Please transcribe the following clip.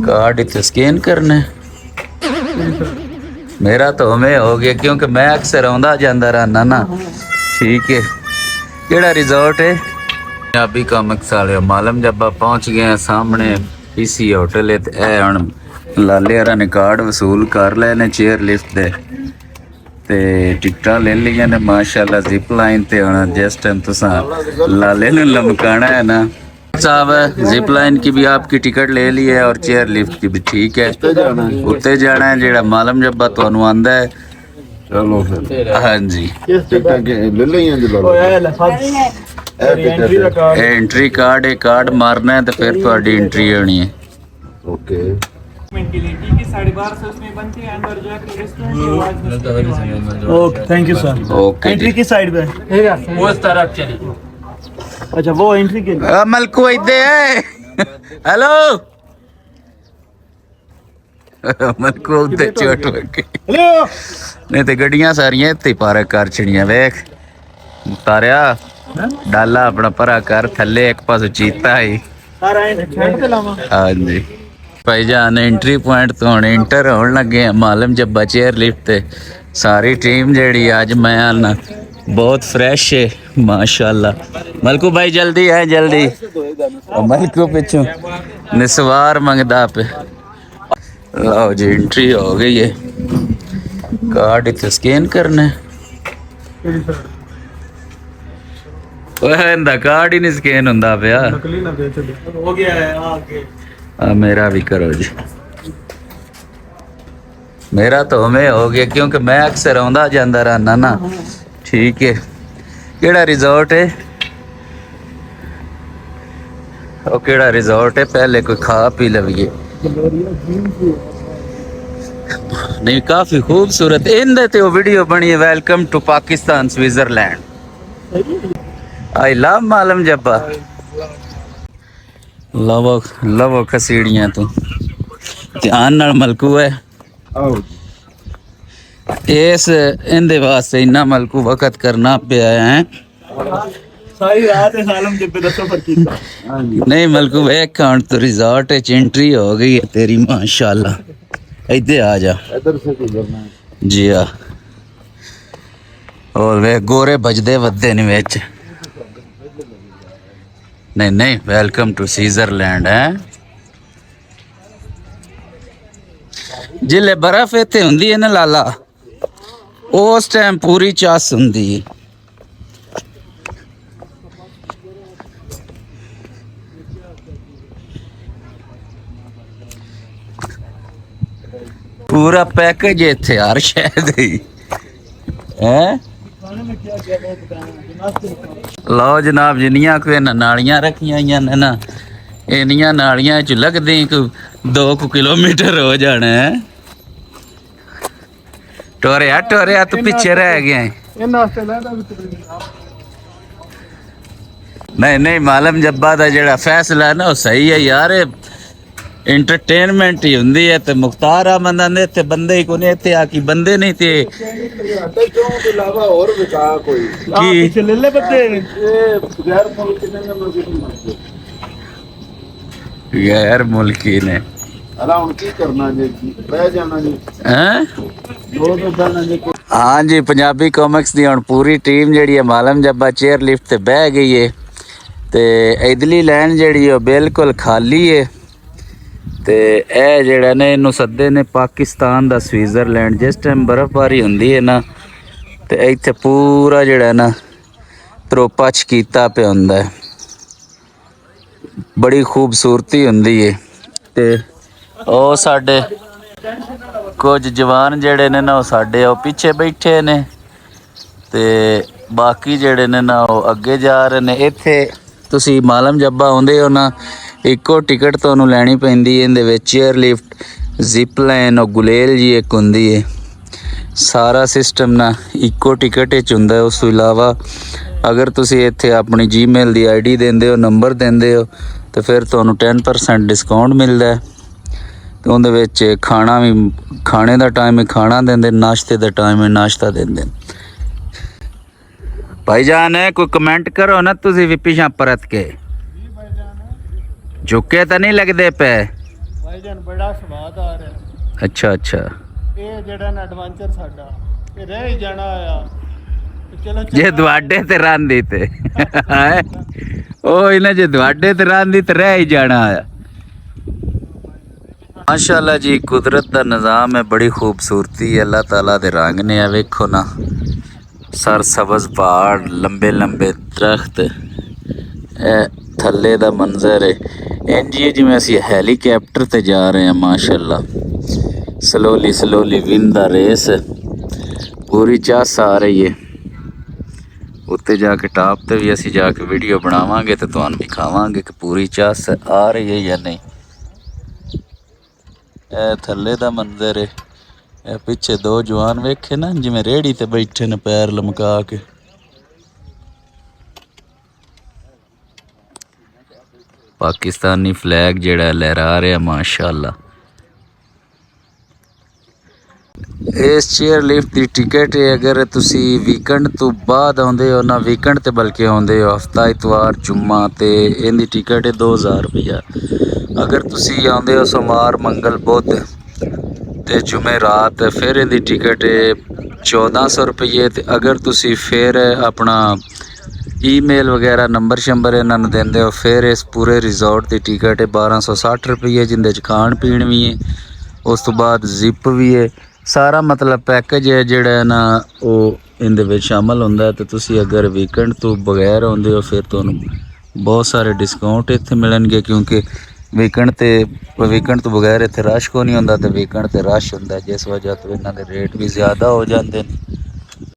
Card इतने scan करना है। मेरा तो हमें हो गया क्योंकि मैं अक्सर आंदा जांदा रहना ना। ठीक है, केड़ा रिजॉर्ट है? पंजाबी कॉमिक्स वाले मालम जब्बा पहुंच गए हैं सामने इसी होटल है। ते हुण लाले हरा ने कार्ड वसूल कर ले ने चेयर लिफ्ट दे ते टिकटा ले लिया ने माशाल्लाह जिप लाइन ते हुण जिस टाइम तुसा लाले ने लमकाना है ना साहब, जिप लाइन की भी आपकी टिकट ले ली है और चेयर लिफ्ट की भी। ठीक है, उत्ते जाना है जेड़ा मालम जब्बा तुहानू आंदा है। चलो फिर हाँ जी, ले एंट्री कार्ड है, कार्ड मारना है तो फिर थोड़ी एंट्री होनी है। Okay okay thank you sir. Okay entry की साइड पे वो इस तरफ चलिए। अच्छा वो एंट्री के लिए मलकू इधे है। हेलो मलकू उधे चोट लगी। हेलो नहीं तो गड्डियां सारियां इत्थे पार्क कर छड़ियां। वेख तारिया डाला अपना परा कर थल्ले एक पास चीता ही। सारा एंट्री पे लावा। हाँ जी भाईजान, एंट्री पॉइंट तो हुण इंटर होने लगे हैं मालम जब्बा चेयर लिफ्ट ते। सारी टीम जेड़ी अज मैं आना बहुत फ्रेश है माशाल्लाह। मलकू भाई जल्दी है जल्दी। मलकू पिछू निसवार मंगदा पे। लो जी एंट्री हो गई है। कार्ड इतने स्कैन करना है। ओह कार्ड ही नहीं स्कैन हुंदा पिया। नकली ना बेच दे हो गया है आगे। मेरा भी करो जी। मेरा तो हमें हो गया क्योंकि मैं अक्सर आंदा जांदा रहना ना। ठीक है, केड़ा रिजॉर्ट है? ओ केड़ा रिजॉर्ट है? पहले कोई खा पी लविए। नहीं काफी खूबसूरत इंदे ते वो वीडियो बनी है, welcome to Pakistan Switzerland. I love Malam Jabba. लवो लवो खसीड़ियां तू ध्यान नाल मलकू है। आओ इस इंदे वास्ते इन्ना मलकू वक्त करना पे आए हैं। सारी रात है सालम जब पे सफर कीता। नहीं मलकू वेख हुण तो रिजॉर्ट च एंट्री हो गई है तेरी माशाल्लाह। इधर आ जा इधर से गुजरना है। जी हाँ। और वे गोरे बजदे वदे ने विच। नहीं नहीं वेलकम टू स्विट्जरलैंड है। जिले बर्फ इत्थे हुंदी है ना लाला, उस टाइम पूरी चस हुंदी है। पूरा पैकेज इत्थे हर शायद ही है। लो जनाब, जिन्नियां कोई नालियां रखियां हुई ने ना, इन्नियां नालियां च लगदे कोई 2 किलोमीटर हो जाना है। टोरिया तू पीछे रह गया है। नहीं नहीं मालम जब्बा दा जेड़ा फैसला है ना वो सही है यार। एंटरटेनमेंट ही हुंदी है ते मुख्तार अहमद ने इत्थे बंदे ही कोने इत्थे आकी बंदे नहीं थे क्यों के अलावा और विका कोई की पीछे ले ले बच्चे गैर मुल्क ने मस्जिद गैर मुल्की ने अला उनकी करना जी रह जाना जी हैं। दो तो बहना जी हाँ जी, पंजाबी कॉमिक्स दी हुण पूरी टीम जेड़ी है मालम जब्बा चेयर लिफ्ट ते बह गई है ते इधरली लाइन जेड़ी है बिल्कुल खाली है। ते ए जेड़ा ने इनू सदे ने पाकिस्तान दा स्विट्जरलैंड। जिस टाइम बर्फबारी हुंदी है ना ते इत्थे पूरा जेड़ा ना त्रोपच कीता पे हुंदा है। बड़ी खूबसूरती हुंदी है ते ओ साडे कुछ जवान जेड़े ने ना वो साडे ओ पीछे बैठे ने ते बाकी जेड़े ने ना वो अगे जा रहे ने। इत्थे तुसी मालम जब्बा आउंदे हो ना, इक्को टिकट तुहानू लैनी पैंदी है। इहदे विच चेयर लिफ्ट, जिप लाइन और गुलेल जी एक हुंदी है। सारा सिस्टम ना इक्को टिकट विच हुंदा है। उस तो इलावा अगर तुसी इत्थे अपनी जीमेल दी आईडी देंदे हो, नंबर देंदे हो तो फिर तुहानू 10% डिस्काउंट मिलदा है। तो उहदे विच खाना भी, खाने दा टाइम है खाना देंदे, नाश्ते दा टाइम है नाश्ता देंदे। भाईजान कोई कमेंट करो ना, तुसी भी पिछा परत के झुके तो नहीं लगते पे। ਜਨ ਬੜਾ ਸਵਾਦ ਆ ਰਿਹਾ। ਅੱਛਾ ਅੱਛਾ, ਇਹ ਜਿਹੜਾ ਨਾ ਐਡਵੈਂਚਰ ਸਾਡਾ ਇਹ ਰਹਿ ਹੀ ਜਾਣਾ ਆ। ਚਲੋ ਜੇ ਤੁਹਾਡੇ ਤੇ ਰਾਂਦੀ ਤੇ ਹੈਂ? ਉਹ ਇਹਨਾਂ ਜੇ ਤੁਹਾਡੇ ਤੇ ਰਾਂਦੀ ਤੇ ਰਹਿ ਹੀ ਜਾਣਾ ਆ। माशाल्लाह जी, कुदरत का निज़ाम है, बड़ी खूबसूरती है अल्लाह ताला दे रंग ने। वेखो ना, सर सबज पहाड़, लंबे लंबे दरख्त, थल्ले दा मंजर है इंज ही जिवें असीं हैलीकैप्टर ते जा रहे हैं। माशाल्लाह स्लोली स्लोली विंड दा रेस, पूरी चस आ रही है। उत्ते जाके टॉप ते भी असीं जाके वीडियो बनावांगे ते तुहानूं दिखावांगे कि पूरी चस आ रही है या नहीं। थल्ले दा मंजर है, पिछे दो जवान वेखे ना जिवें रेहड़ी ते बैठे ने पैर लमका के। पाकिस्तानी फ्लैग जेड़ा लहरा रहा माशाल्लाह। इस चेयर लिफ्ट की टिकट है, अगर तुसी वीकेंड तो बाद आउंदे हो ना, वीकेंड ते बल्कि आउंदे हो, हफ्ता इतवार जुम्मा ते इहदी टिकट है 2000 रुपया। अगर तुसी आउंदे हो सोमवार मंगल बुध ते जुमे रात, फिर इहदी टिकट है 1400 रुपये। ते अगर तुसी फिर अपना ईमेल वगैरह नंबर शंबर इन्हां नूं दिंदे हो, फिर इस पूरे रिजॉर्ट की टिकट है 1260 रुपये, जिंदे च खाण पीण भी है, उस तो बाद जिप भी है, सारा मतलब पैकेज है जिहड़ा है ना वो इहदे विच शामिल हुंदा है। ते तुसी अगर वीकेंड तो बगैर आउंदे हो, फिर तुहानूं बहुत सारे डिस्काउंट इत्थे मिलणगे, क्योंकि वीकेंड तो बगैर इत्थे रश को नहीं हुंदा, ते वीकेंड ते रश हुंदा, जिस वजह तो इन्हां दे रेट भी ज़्यादा हो जांदे ने।